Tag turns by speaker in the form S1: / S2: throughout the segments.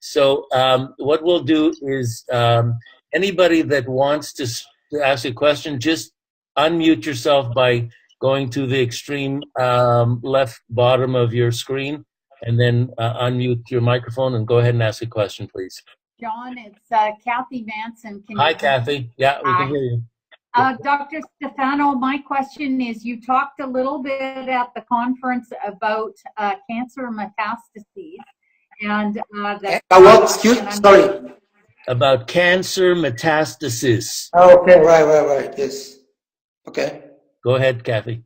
S1: So what we'll do is anybody that wants to ask a question, just unmute yourself by going to the extreme left bottom of your screen, and then unmute your microphone and go ahead and ask a question, please.
S2: John, it's Kathy Manson.
S1: Hi, Kathy. Yeah, we can hear you.
S2: Dr. Stefano, my question is, you talked a little bit at the conference about cancer metastases. And
S3: sorry.
S1: About cancer metastasis.
S3: Oh, okay, right, yes. Okay.
S1: Go ahead, Kathy.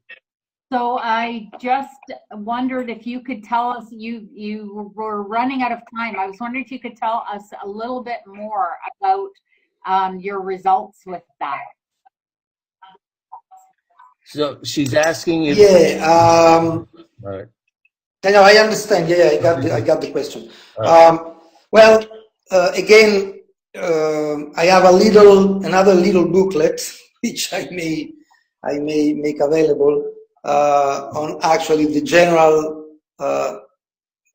S2: So I just wondered if you could tell us, you were running out of time. I was wondering if you could tell us a little bit more about your results with that.
S1: So she's asking if...
S3: Yeah.
S1: All right.
S3: No, I understand. Yeah, I got the question. Right. Well, again, I have another little booklet which I may make available on actually the general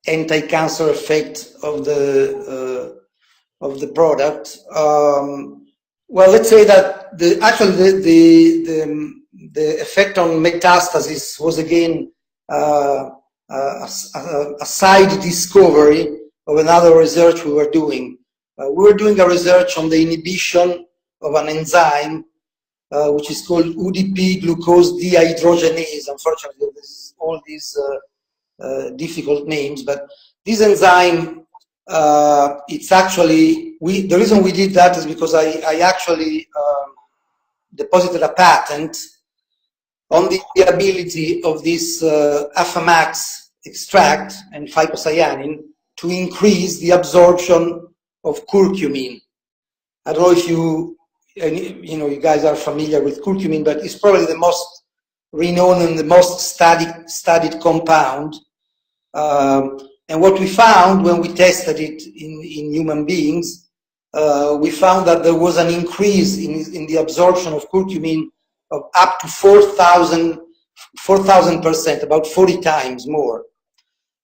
S3: anti-cancer effect of the product. Well, let's say that the effect on metastasis was again a side discovery of another research we were doing. We were doing a research on the inhibition of an enzyme which is called UDP glucose dehydrogenase. Unfortunately, this is all these difficult names, but this enzyme, it's actually, the reason we did that is because I actually deposited a patent on the ability of this AFAMAX extract and phycocyanin to increase the absorption of curcumin. I don't know if you guys are familiar with curcumin, but it's probably the most renowned and the most studied compound. And what we found when we tested it in human beings, we found that there was an increase in the absorption of curcumin of up to 4,000%, about 40 times more,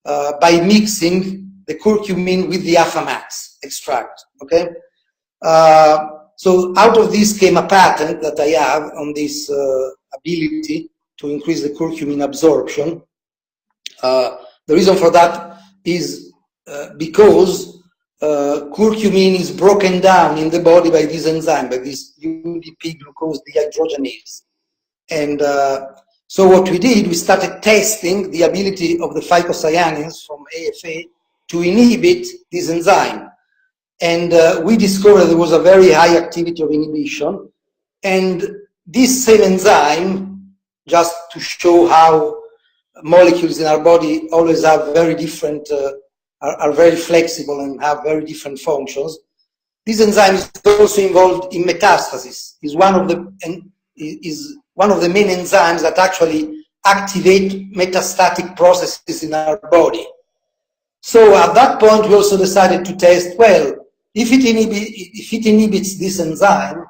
S3: by mixing the curcumin with the AFAMAX extract. Okay, so out of this came a patent that I have on this ability to increase the curcumin absorption. The reason for that is because curcumin is broken down in the body by this enzyme, by this UDP glucose dehydrogenase. And so what we did, we started testing the ability of the phycocyanins from AFA to inhibit this enzyme. And we discovered there was a very high activity of inhibition. And this same enzyme, just to show how molecules in our body always have very different, are very flexible and have very different functions. This enzyme is also involved in metastasis. Is one of the main enzymes that actually activate metastatic processes in our body. So at that point, we also decided to test, well, if it inhibits this enzyme,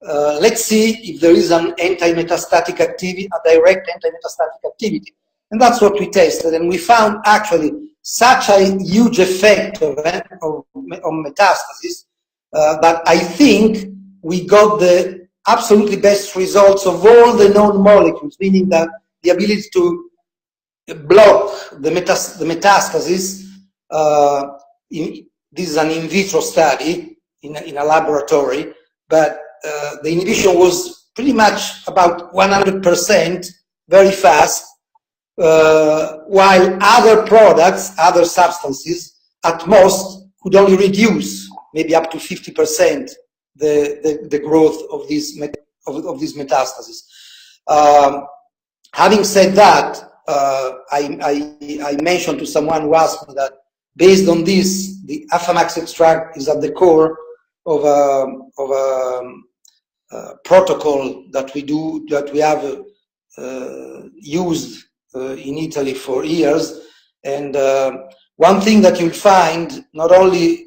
S3: let's see if there is an anti-metastatic activity, a direct anti-metastatic activity. And that's what we tested, and we found actually such a huge effect on metastasis that I think we got the absolutely best results of all the known molecules, meaning that the ability to block the metastasis. This is an in vitro study in a laboratory, but the inhibition was pretty much about 100%, very fast, while other products, other substances, at most could only reduce maybe up to 50% the growth of this metastasis. Having said that, I mentioned to someone who asked me that based on this, the AFAMAX extract is at the core of a protocol that we have used in Italy for years. And one thing that you'll find, not only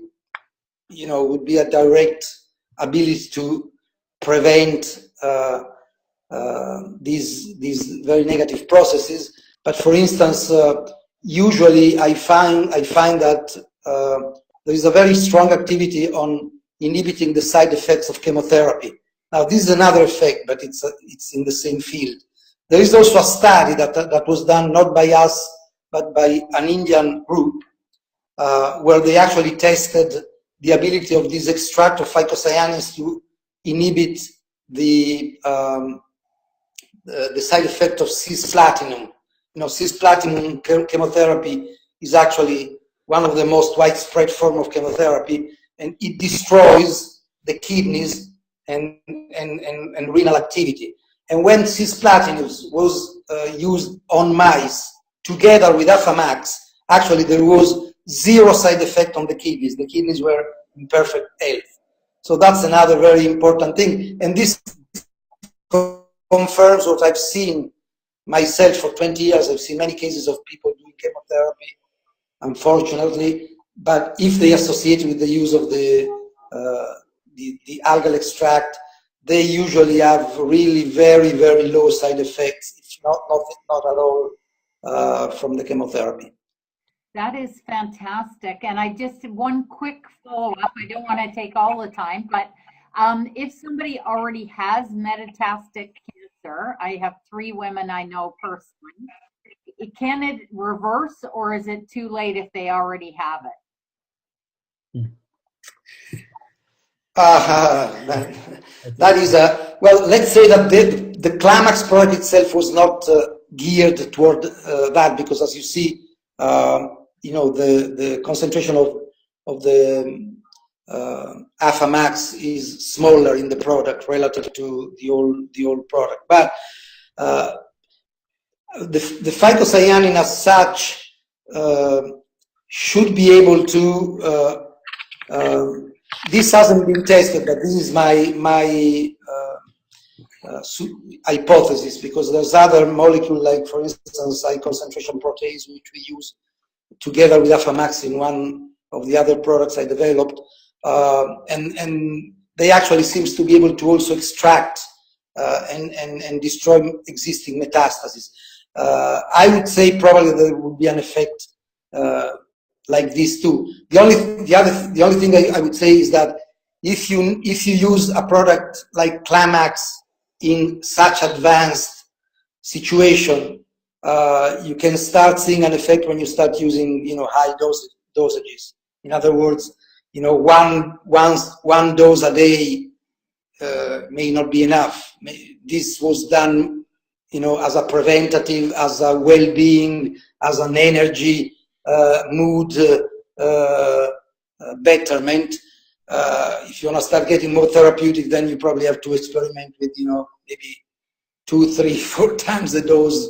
S3: would be a direct ability to prevent these very negative processes, but for instance, usually I find that there is a very strong activity on inhibiting the side effects of chemotherapy. Now, this is another effect, but it's in the same field. There is also a study that was done not by us, but by an Indian group, where they actually tested the ability of this extract of phycocyanins to inhibit the side effect of cisplatinum. You know, cisplatinum chemotherapy is actually one of the most widespread forms of chemotherapy, and it destroys the kidneys and renal activity. And when cisplatinum was used on mice together with FMAX, actually there was zero side effect on the kidneys. The kidneys were in perfect health. So that's another very important thing. And this confirms what I've seen myself for 20 years. I've seen many cases of people doing chemotherapy, unfortunately, but if they associate with the use of the algal extract, they usually have really very, very low side effects, if not at all, from the chemotherapy.
S2: That is fantastic. And I just, one quick follow-up, I don't want to take all the time, but if somebody already has metastatic cancer, I have 3 women I know personally, can it reverse, or is it too late if they already have it?
S3: That is well, let's say that the KlaMax product itself was not geared toward that, because as you see, you know, the concentration of the FMAX is smaller in the product relative to the old product. But the phycocyanin as such should be able to, this hasn't been tested, but this is my hypothesis, because there's other molecules, like for instance high concentration protease, which we use together with FMAX in one of the other products I developed, and they actually seems to be able to also extract and destroy existing metastases. I would say probably there would be an effect like this too. The only thing I would say is that if you use a product like KlaMax in such advanced situation, you can start seeing an effect when you start using, you know, high dosages. In other words, you know, one dose a day may not be enough. This was done, you know, as a preventative, as a well-being, as an energy, mood betterment. If you want to start getting more therapeutic, then you probably have to experiment with, you know, maybe 2, 3, 4 times the dose,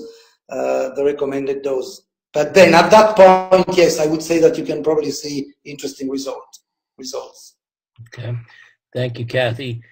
S3: the recommended dose. But then at that point, yes, I would say that you can probably see interesting results.
S1: Okay. Thank you, Kathy.